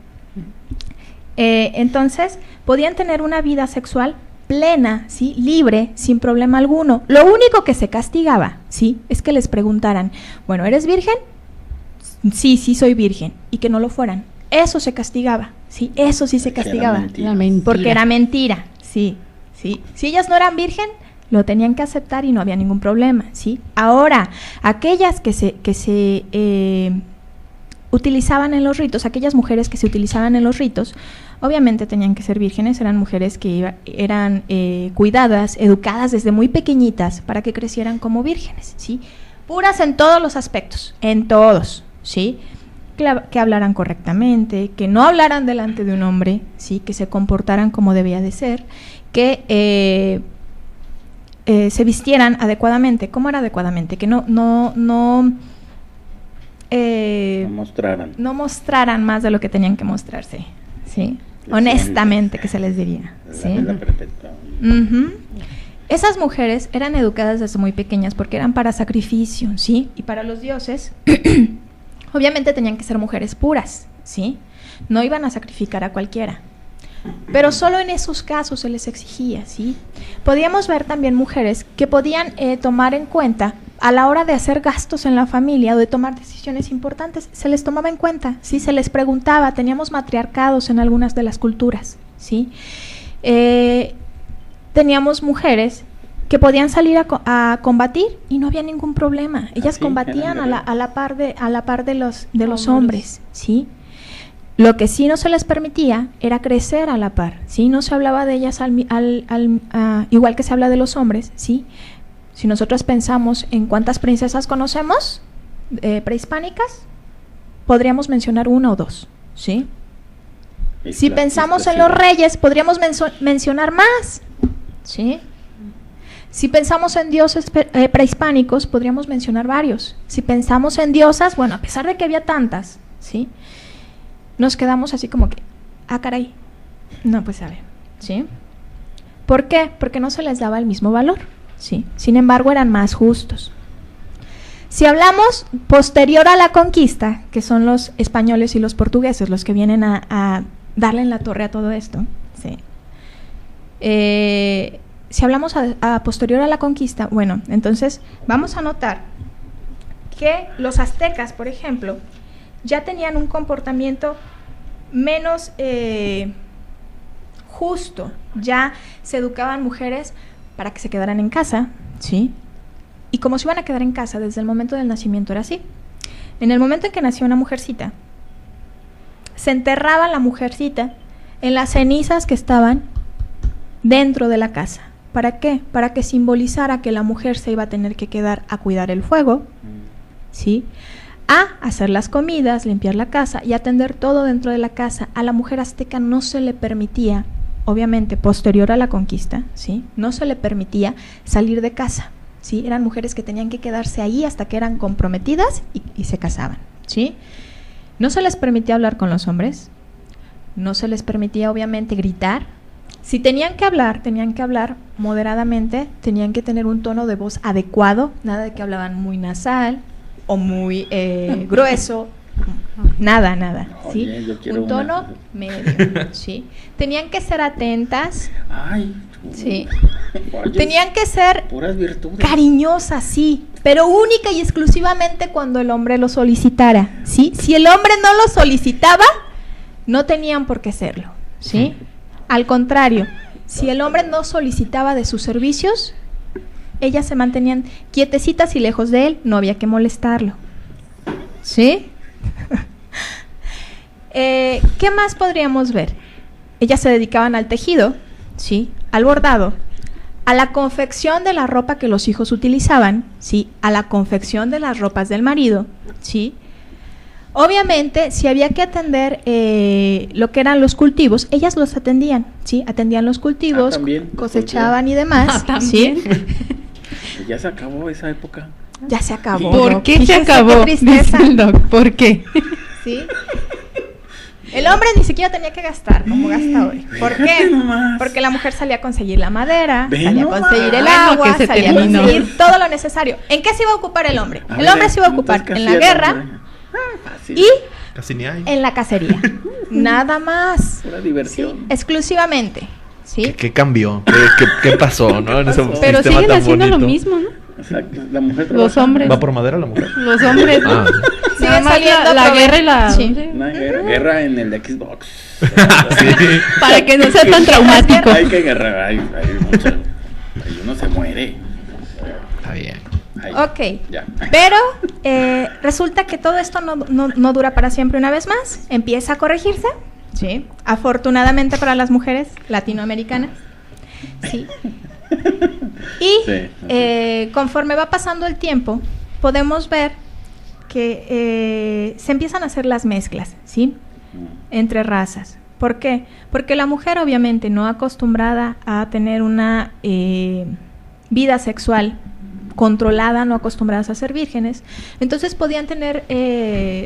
Entonces, podían tener una vida sexual plena, ¿sí? Libre, sin problema alguno. Lo único que se castigaba, ¿sí? Es que les preguntaran, bueno, ¿eres virgen? Sí, soy virgen. Y que no lo fueran. Eso se castigaba, ¿sí? Eso sí se castigaba. Porque era mentira, sí. Si ellas no eran virgen, lo tenían que aceptar y no había ningún problema, ¿sí? Ahora, aquellas que se utilizaban en los ritos, aquellas mujeres que se utilizaban en los ritos, obviamente tenían que ser vírgenes, eran mujeres que eran cuidadas, educadas desde muy pequeñitas para que crecieran como vírgenes, ¿sí? Puras en todos los aspectos, en todos, ¿sí? Que hablaran correctamente, que no hablaran delante de un hombre, ¿sí? Que se comportaran como debía de ser, que se vistieran adecuadamente. ¿Cómo era adecuadamente? Que no mostraran más de lo que tenían que mostrarse, ¿sí? Honestamente, que se les diría, ¿sí? Esas mujeres eran educadas desde muy pequeñas porque eran para sacrificio, ¿sí? Y para los dioses, obviamente tenían que ser mujeres puras, ¿sí? No iban a sacrificar a cualquiera. Pero solo en esos casos se les exigía, ¿sí? Podíamos ver también mujeres que podían tomar en cuenta a la hora de hacer gastos en la familia o de tomar decisiones importantes, se les tomaba en cuenta, ¿sí? Se les preguntaba, teníamos matriarcados en algunas de las culturas, ¿sí? Teníamos mujeres que podían salir a combatir y no había ningún problema. Ellas combatían a la par de los hombres, ¿sí? Lo que sí no se les permitía era crecer a la par, ¿sí? No se hablaba de ellas igual que se habla de los hombres, ¿sí? Si nosotros pensamos en cuántas princesas conocemos prehispánicas, podríamos mencionar una o dos, ¿sí? Si pensamos en los reyes, podríamos mencionar más, ¿sí? Si pensamos en dioses prehispánicos, podríamos mencionar varios. Si pensamos en diosas, bueno, a pesar de que había tantas, ¿sí? Nos quedamos así como que, caray, no, pues a ver, ¿sí? ¿Por qué? Porque no se les daba el mismo valor, ¿sí? Sin embargo, eran más justos. Si hablamos posterior a la conquista, que son los españoles y los portugueses los que vienen a darle en la torre a todo esto, ¿sí? Si hablamos a posterior a la conquista, bueno, entonces vamos a notar que los aztecas, por ejemplo, ya tenían un comportamiento menos justo, ya se educaban mujeres para que se quedaran en casa, ¿sí? Y como se iban a quedar en casa desde el momento del nacimiento era así. En el momento en que nació una mujercita, se enterraba la mujercita en las cenizas que estaban dentro de la casa. ¿Para qué? Para que simbolizara que la mujer se iba a tener que quedar a cuidar el fuego, ¿sí? A hacer las comidas, limpiar la casa y atender todo dentro de la casa. A la mujer azteca no se le permitía, obviamente posterior a la conquista, ¿sí? No se le permitía salir de casa, ¿sí? Eran mujeres que tenían que quedarse ahí hasta que eran comprometidas y se casaban, ¿sí? No se les permitía hablar con los hombres, no se les permitía obviamente gritar, Si tenían que hablar moderadamente, tenían que tener un tono de voz adecuado, nada de que hablaban muy nasal o muy grueso, nada, ¿sí? Oye, yo quiero un tono una. medio, ¿sí? Tenían que ser atentas, Ay, sí. oye, Tenían que ser puras virtudes. cariñosas, sí, pero única y exclusivamente cuando el hombre lo solicitara, ¿sí? Si el hombre no lo solicitaba, no tenían por qué serlo, ¿sí? Al contrario, si el hombre no solicitaba de sus servicios, ellas se mantenían quietecitas y lejos de él, no había que molestarlo, ¿sí? ¿Qué más podríamos ver? Ellas se dedicaban al tejido, ¿sí? Al bordado, a la confección de la ropa que los hijos utilizaban, ¿sí? A la confección de las ropas del marido, ¿sí? Obviamente, si había que atender lo que eran los cultivos, ellas los atendían, ¿sí? Atendían los cultivos, también, cosechaban y demás, ¿sí? Ya se acabó esa época. Ya se acabó. ¿Por qué se Fíjese acabó? Qué tristeza. Dice el doc, ¿por qué? ¿Sí? El hombre ni siquiera tenía que gastar como gasta hoy. ¿Por Fíjate qué? nomás. Porque la mujer salía a conseguir la madera, Ve salía a nomás. conseguir el Bueno, agua, que se salía a terminó. conseguir todo lo necesario. ¿En qué se iba a ocupar el hombre? El A hombre ver, se iba a ocupar entonces, en la ¿qué hacía el guerra hombre? Fácil. y Casi ni hay. en la cacería. Nada más. Pura Sí, diversión. exclusivamente. ¿Sí? ¿Qué cambió? ¿Qué pasó, no? En ese Pero Pero sistema siguen tan haciendo lo bonito. mismo, ¿no? Exacto. La mujer Los trabaja. hombres. ¿Va por madera la mujer? Los hombres, ¿no? Ah. Siguen Nada más saliendo la a proveer. guerra y la... Sí. sí. Una guerra en el Xbox. Sí. Para que no sea tan traumático. Hay que guerra. Hay mucho. Ahí uno se muere. Está bien. Ahí. Ok, Ya. pero resulta que todo esto no dura para siempre una vez más, empieza a corregirse, ¿sí? Afortunadamente para las mujeres latinoamericanas, ¿sí? Y Sí, conforme va pasando el tiempo, podemos ver que se empiezan a hacer las mezclas, ¿sí? Entre razas. ¿Por qué? Porque la mujer obviamente no acostumbrada a tener una vida sexual controlada, no acostumbradas a ser vírgenes, entonces podían tener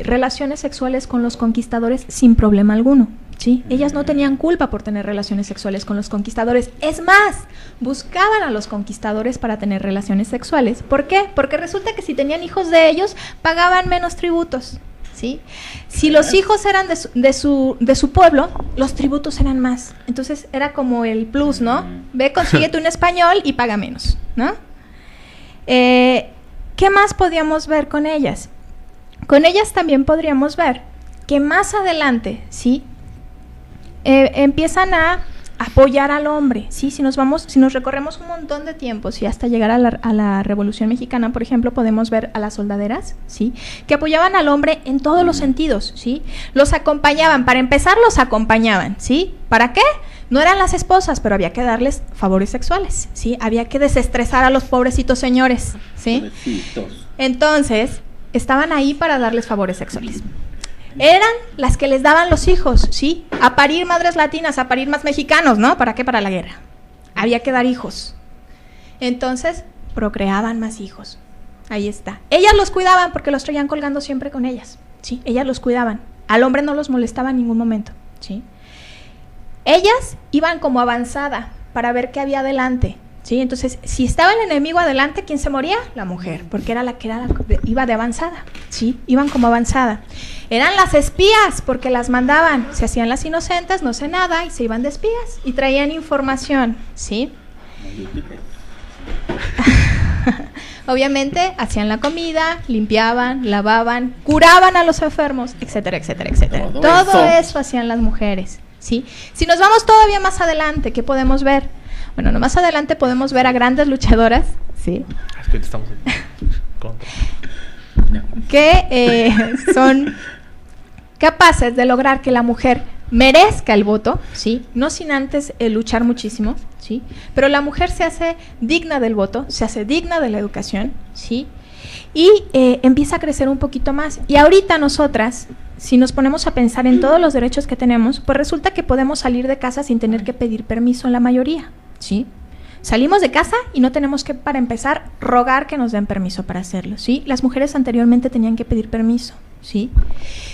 relaciones sexuales con los conquistadores sin problema alguno, ¿sí? Ellas no tenían culpa por tener relaciones sexuales con los conquistadores, es más, buscaban a los conquistadores para tener relaciones sexuales. ¿Por qué? Porque resulta que si tenían hijos de ellos, pagaban menos tributos, ¿sí? Si los hijos eran de su pueblo, los tributos eran más, entonces era como el plus, ¿no? Ve, consíguete un español y paga menos, ¿no? ¿Qué más podíamos ver con ellas? Con ellas también podríamos ver que más adelante, ¿sí? Empiezan a apoyar al hombre, ¿sí? Si nos recorremos un montón de tiempo, ¿sí? Hasta llegar a la Revolución Mexicana, por ejemplo, podemos ver a las soldaderas, ¿sí? Que apoyaban al hombre en todos los sentidos, ¿sí? Los acompañaban, para empezar los acompañaban, ¿sí? ¿Para qué? No eran las esposas, pero había que darles favores sexuales, ¿sí? Había que desestresar a los pobrecitos señores, ¿sí? Pobrecitos. Entonces, estaban ahí para darles favores sexuales. Eran las que les daban los hijos, ¿sí? A parir madres latinas, a parir más mexicanos, ¿no? ¿Para qué? Para la guerra. Había que dar hijos. Entonces, procreaban más hijos. Ahí está. Ellas los cuidaban porque los traían colgando siempre con ellas, ¿sí? Ellas los cuidaban. Al hombre no los molestaba en ningún momento, ¿sí? Ellas iban como avanzada para ver qué había adelante, ¿sí? Entonces, si estaba el enemigo adelante, ¿quién se moría? La mujer, porque era la que iba de avanzada, ¿sí? Iban como avanzada. Eran las espías, porque las mandaban, se hacían las inocentes, no sé nada, y se iban de espías, y traían información, ¿sí? Obviamente, hacían la comida, limpiaban, lavaban, curaban a los enfermos, etcétera, etcétera, etcétera. Todo eso hacían las mujeres, ¿sí? Si nos vamos todavía más adelante, ¿qué podemos ver? Bueno, más adelante podemos ver a grandes luchadoras, ¿sí? Es que estamos en contra. Que son capaces de lograr que la mujer merezca el voto, ¿sí? No sin antes luchar muchísimo, ¿sí? Pero la mujer se hace digna del voto, se hace digna de la educación, ¿sí? Y empieza a crecer un poquito más. Y ahorita nosotras, si nos ponemos a pensar en todos los derechos que tenemos, pues resulta que podemos salir de casa sin tener que pedir permiso en la mayoría, ¿sí? Salimos de casa y no tenemos que, para empezar, rogar que nos den permiso para hacerlo, ¿sí? Las mujeres anteriormente tenían que pedir permiso, ¿sí?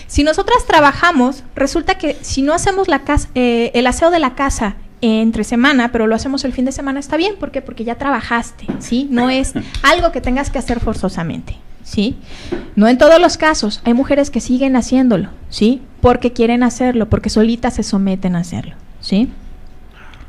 Si nosotras trabajamos, resulta que si no hacemos el aseo de la casa entre semana, pero lo hacemos el fin de semana, está bien. ¿Por qué? Porque ya trabajaste, ¿sí? No es algo que tengas que hacer forzosamente, ¿sí? No en todos los casos. Hay mujeres que siguen haciéndolo, ¿sí? Porque quieren hacerlo, porque solitas se someten a hacerlo, ¿sí?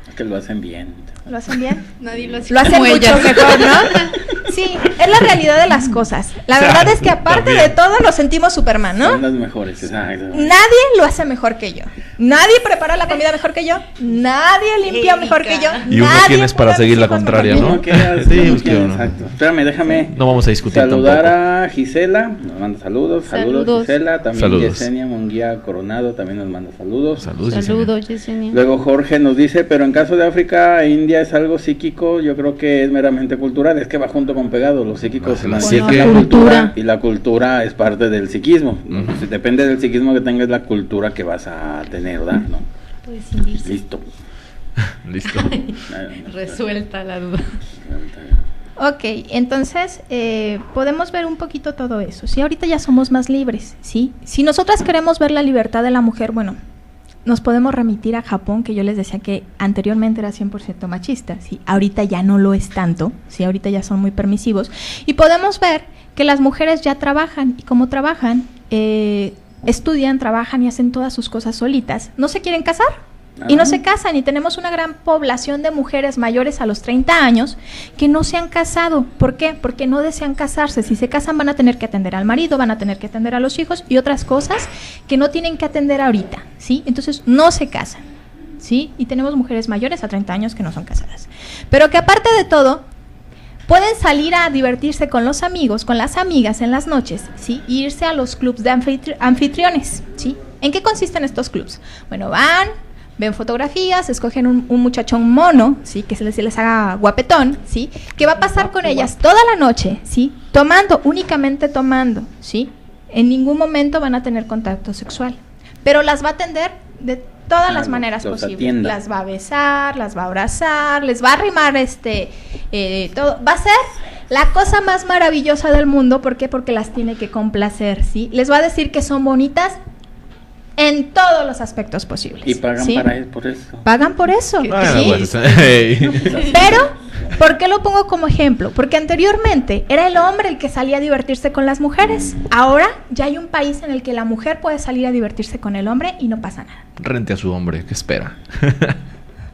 Es que lo hacen bien. ¿Lo hacen bien? Nadie lo hace Lo hacen como mucho ellas. mejor, ¿no? Sí, es la realidad de las cosas. La verdad es que aparte de todo nos sentimos Superman, ¿no? Son las mejores, exacto. Nadie lo hace mejor que yo. Nadie prepara la comida mejor que yo. Nadie limpia mejor que yo. Y uno nadie quién es para cuida a mis seguir la hijos contraria, mejor ¿no? que yo. Sí, pues que uno. Exacto. Espérame, déjame No vamos a discutir saludar tampoco. a Gisela, nos manda saludos. Saludos. Gisela, también Saludos. Yesenia Munguía Coronado también nos manda saludos. Saludos, Yesenia. Saludos, Yesenia. Luego Jorge nos dice, pero en caso de África e India es algo psíquico, yo creo que es meramente cultural, es que va junto con pegado, los psíquicos La nacen psique. la Cultura. cultura y la cultura es parte del psiquismo. Ujú. Depende del psiquismo que tengas, la cultura que vas a tener, ¿verdad? ¿No? Puedes hundirse. Listo. Listo. Resuelta la duda. Ok, entonces podemos ver un poquito todo eso. Sí, ahorita ya somos más libres, ¿sí? Si nosotras queremos ver la libertad de la mujer, bueno, nos podemos remitir a Japón, que yo les decía que anteriormente era 100% machista, ¿sí? Ahorita ya no lo es tanto, ¿sí? Ahorita ya son muy permisivos. Y podemos ver que las mujeres ya trabajan, y como trabajan, estudian, trabajan y hacen todas sus cosas solitas. ¿No se quieren casar? Y no se casan, y tenemos una gran población de mujeres mayores a los 30 años que no se han casado. ¿Por qué? Porque no desean casarse. Si se casan van a tener que atender al marido, van a tener que atender a los hijos y otras cosas que no tienen que atender ahorita, ¿sí? Entonces no se casan, ¿sí? Y tenemos mujeres mayores a 30 años que no son casadas. Pero que aparte de todo, pueden salir a divertirse con los amigos, con las amigas en las noches, ¿sí? E irse a los clubs de anfitriones, ¿sí? ¿En qué consisten estos clubs? Bueno, van, ven fotografías, escogen un muchachón mono, ¿sí? Que se les haga guapetón, ¿sí? Que va a pasar con ellas toda la noche, ¿sí? Tomando, únicamente tomando, ¿sí? En ningún momento van a tener contacto sexual, pero las va a atender de todas las maneras los posibles. atienda. Las va a besar, las va a abrazar, les va a arrimar todo. Va a ser la cosa más maravillosa del mundo. ¿Por qué? Porque las tiene que complacer, ¿sí? Les va a decir que son bonitas en todos los aspectos posibles. Y pagan ¿sí? por eso. Pagan por eso, Bueno, ¿sí? pues, hey. Pero, ¿por qué lo pongo como ejemplo? Porque anteriormente era el hombre el que salía a divertirse con las mujeres. Ahora ya hay un país en el que la mujer puede salir a divertirse con el hombre y no pasa nada. Rente a su hombre, ¿qué espera?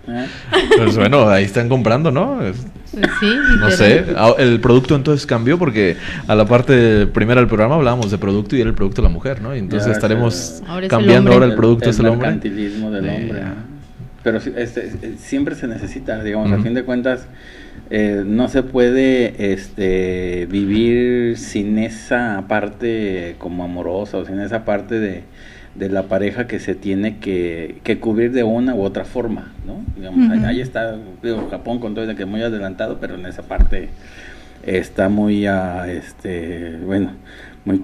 ¿Eh? Pues bueno, ahí están comprando, ¿no? Sí, No literal. sé, el producto entonces cambió porque a la parte primera del programa hablábamos de producto y era el producto de la mujer, ¿no? Y entonces Ya, estaremos ahora es el cambiando hombre. ahora el producto es el hombre. mercantilismo del hombre. ¿no? Pero siempre se necesita, digamos, a Ujú. fin de cuentas, no se puede vivir sin esa parte como amorosa o sin esa parte de la pareja que se tiene que cubrir de una u otra forma, ¿no? Digamos, Ujú. ahí está, digo, Japón con todo de que muy adelantado, pero en esa parte está muy, bueno, muy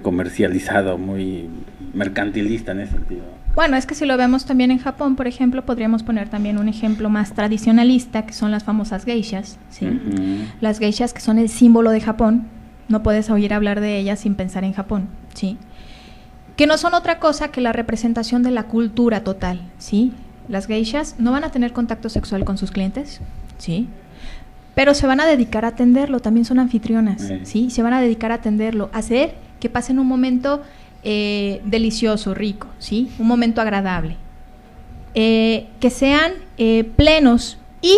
comercializado, muy mercantilista en ese sentido. Bueno, es que si lo vemos también en Japón, por ejemplo, podríamos poner también un ejemplo más tradicionalista, que son las famosas geishas, ¿sí? Ujú. Las geishas, que son el símbolo de Japón, no puedes oír hablar de ellas sin pensar en Japón, ¿sí? Que no son otra cosa que la representación de la cultura total, ¿sí? Las geishas no van a tener contacto sexual con sus clientes, ¿sí? Pero se van a dedicar a atenderlo, también son anfitrionas, ¿sí? Se van a dedicar a atenderlo, a hacer que pasen un momento delicioso, rico, ¿sí? Un momento agradable. Que sean plenos y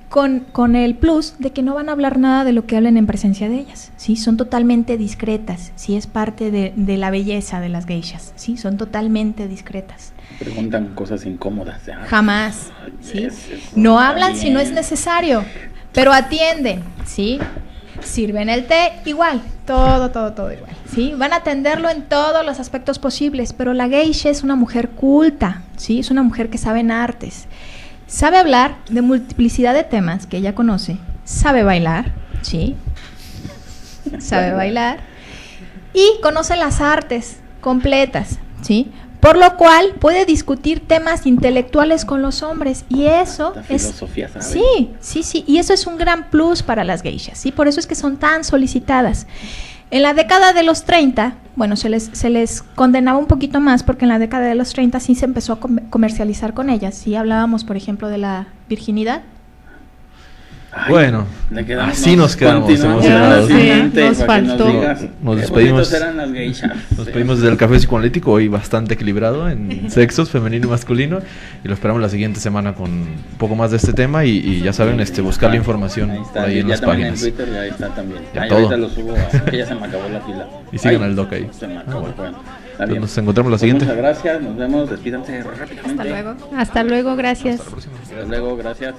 con el plus de que no van a hablar nada de lo que hablen en presencia de ellas, ¿sí? Son totalmente discretas, ¿sí? Es parte de la belleza de las geishas, ¿sí? Son totalmente discretas. Preguntan cosas incómodas. ¿eh? Jamás, Ay, ¿sí? eso No está hablan si no es bien. necesario, pero atienden, ¿sí? Sirven el té igual, todo igual, ¿sí? Van a atenderlo en todos los aspectos posibles, pero la geisha es una mujer culta, ¿sí? Es una mujer que sabe en artes, sabe hablar de multiplicidad de temas que ella conoce, sabe bailar, ¿sí? Sabe bailar y conoce las artes completas, ¿sí? por lo cual puede discutir temas intelectuales con los hombres, y eso La es... filosofía, ¿sabes? Sí, y eso es un gran plus para las geishas, ¿sí? Por eso es que son tan solicitadas. En la década de los 30, bueno, se les condenaba un poquito más, porque en la década de los 30 sí se empezó a comercializar con ellas, ¿sí? Hablábamos, por ejemplo, de la virginidad. Ay, bueno, le quedamos, así nos quedamos continuamos emocionados. en la siguiente, Nos para que faltó. digas Nos qué despedimos. bonitos eran las geishas. Nos pedimos desde el Café Psicoanalítico, hoy bastante equilibrado en sexos, femenino y masculino, y lo esperamos la siguiente semana con un poco más de este tema y ya saben, buscar la información Ahí por está, ahí en ya las también páginas. en Twitter, ahí está también. Ya Ahí todo. ahorita lo subo, que ya se me acabó la pila. Y sigan al doc ahí. Se me acabó, Bueno. bueno. Está Entonces bien. nos encontramos la Pues siguiente. muchas gracias, nos vemos, despídanse rápidamente. Hasta luego. Hasta luego, gracias. Hasta la próxima. Hasta luego, gracias.